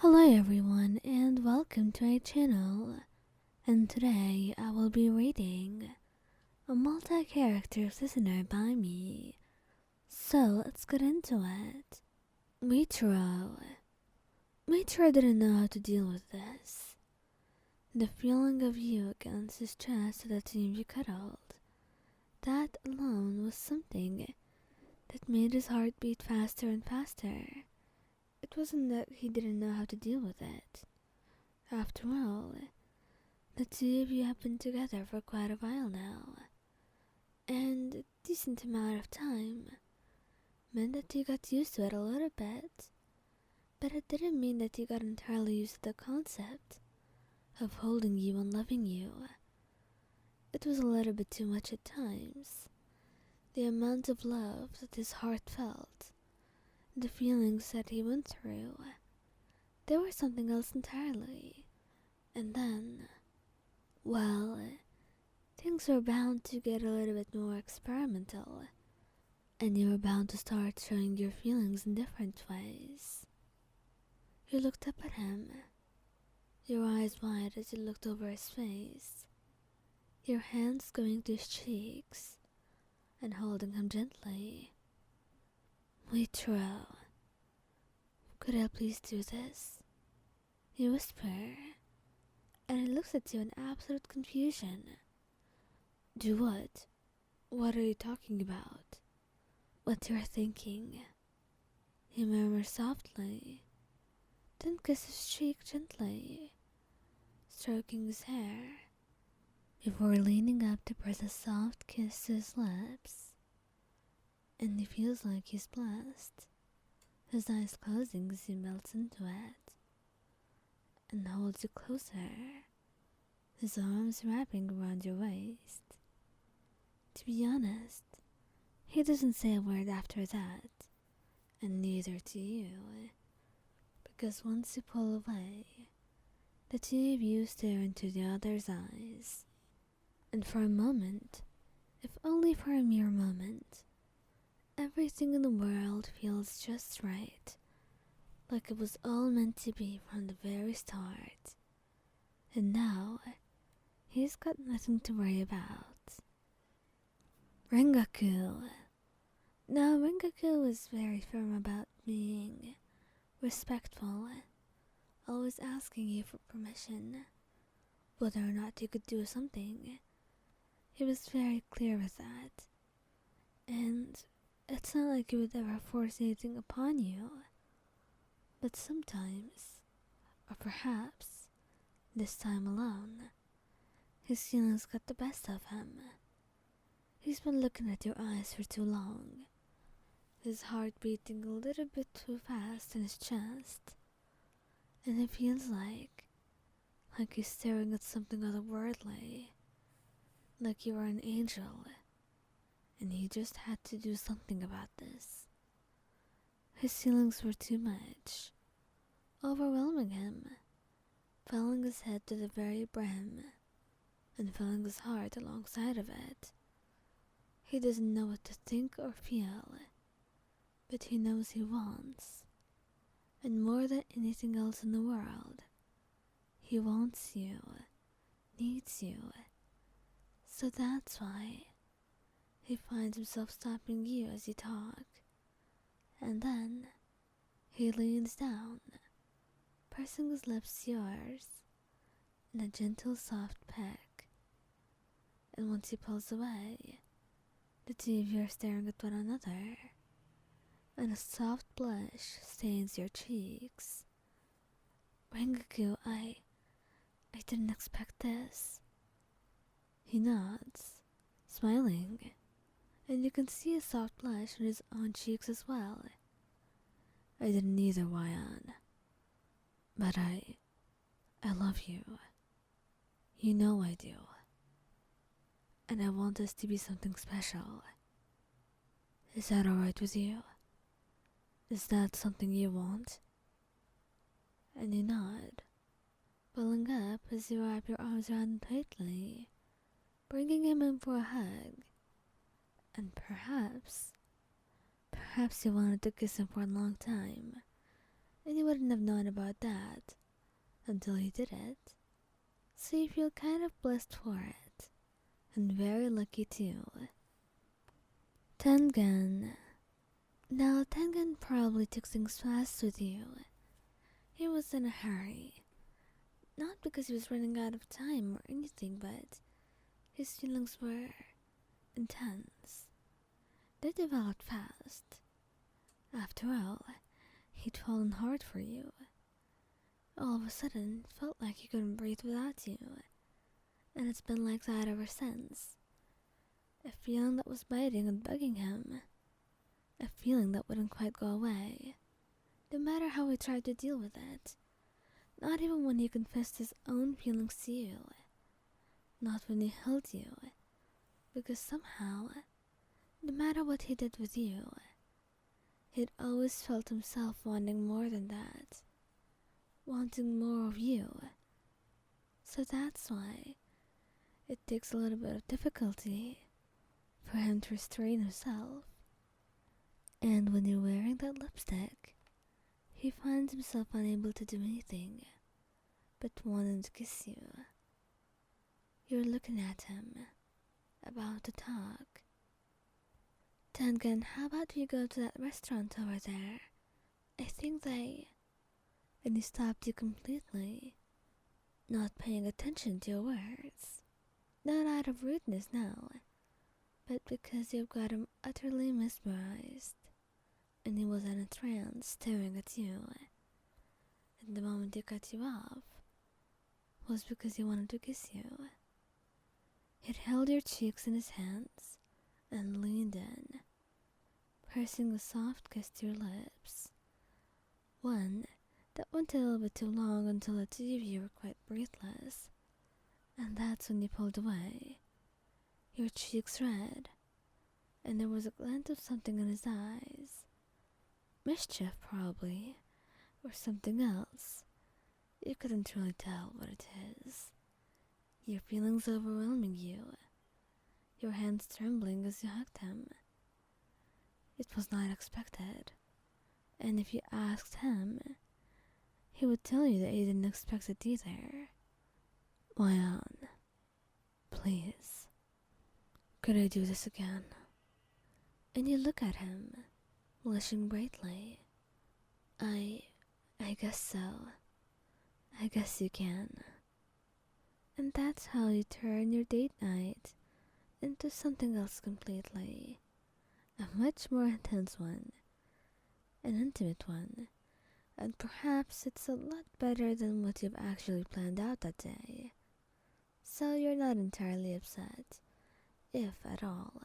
Hello everyone and welcome to my channel, and today I will be reading a multi-character listener by me, so let's get into it. Muichirou. Muichirou didn't know how to deal with this. The feeling of you against his chest at the time you cuddled, that alone was something that made his heart beat faster and faster. It wasn't that he didn't know how to deal with it. After all, the two of you have been together for quite a while now, and a decent amount of time meant that you got used to it a little bit, but it didn't mean that you got entirely used to the concept of holding you and loving you. It was a little bit too much at times. The amount of love that his heart felt, the feelings that he went through, they were something else entirely. And then, well, things were bound to get a little bit more experimental, and you were bound to start showing your feelings in different ways. You looked up at him, your eyes wide as you looked over his face, your hands going to his cheeks and holding him gently. Muichirou, could I please do this? You whisper, and he looks at you in absolute confusion. Do what? What are you talking about? What you're thinking? He murmurs softly, then kisses his cheek gently, stroking his hair, before leaning up to press a soft kiss to his lips. And he feels like he's blessed, his eyes closing as he melts into it, and holds you closer, his arms wrapping around your waist. To be honest, he doesn't say a word after that, and neither do you, because once you pull away, the two of you stare into the other's eyes, and for a moment, if only for a mere moment, everything in the world feels just right, like it was all meant to be from the very start. And now, he's got nothing to worry about. Rengoku. Now, Rengoku was very firm about being respectful, always asking you for permission, whether or not you could do something. He was very clear with that, and it's not like he would ever force anything upon you, but sometimes, or perhaps this time alone, his feelings got the best of him. He's been looking at your eyes for too long, his heart beating a little bit too fast in his chest, and it feels like he's staring at something otherworldly, like you are an angel, and he just had to do something about this. His feelings were too much, overwhelming him, filling his head to the very brim, and filling his heart alongside of it. He doesn't know what to think or feel, but he knows he wants, and more than anything else in the world, he wants you, needs you. So that's why he finds himself stopping you as you talk, and then he leans down, pressing his lips to yours in a gentle soft peck, and once he pulls away, the two of you are staring at one another, and a soft blush stains your cheeks. Rengoku, I didn't expect this. He nods, smiling, and you can see a soft blush on his own cheeks as well. I didn't either, Wyan, but I love you. You know I do. And I want this to be something special. Is that alright with you? Is that something you want? And you nod, pulling up as you wrap your arms around him tightly, bringing him in for a hug. And perhaps you wanted to kiss him for a long time, and you wouldn't have known about that until he did it. So you feel kind of blessed for it, and very lucky too. Tengen. Now Tengen probably took things fast with you. He was in a hurry. Not because he was running out of time or anything, but his feelings were intense. They developed fast. After all, he'd fallen hard for you. All of a sudden, it felt like he couldn't breathe without you. And it's been like that ever since. A feeling that was biting and bugging him. A feeling that wouldn't quite go away, no matter how he tried to deal with it. Not even when he confessed his own feelings to you. Not when he held you. Because somehow, no matter what he did with you, he'd always felt himself wanting more than that. Wanting more of you. So that's why it takes a little bit of difficulty for him to restrain himself. And when you're wearing that lipstick, he finds himself unable to do anything but wanting to kiss you. You're looking at him, about to talk. Tengen, how about we go to that restaurant over there? I think they... And he stopped you completely, not paying attention to your words. Not out of rudeness now, but because you've got him utterly mesmerized, and he was in a trance staring at you. And the moment he cut you off was because he wanted to kiss you. He'd held your cheeks in his hands and leaned in, pressing a soft kiss to your lips. One that went a little bit too long until the two of you were quite breathless, and that's when you pulled away, your cheeks red, and there was a glint of something in his eyes. Mischief, probably, or something else. You couldn't really tell what it is. Your feelings overwhelming you, your hands trembling as you hugged him. It was not expected, and if you asked him, he would tell you that he didn't expect it either. Why on? Please, could I do this again? And you look at him, blushing brightly. I guess so. I guess you can. And that's how you turn your date night into something else completely. A much more intense one. An intimate one. And perhaps it's a lot better than what you've actually planned out that day. So you're not entirely upset, if at all.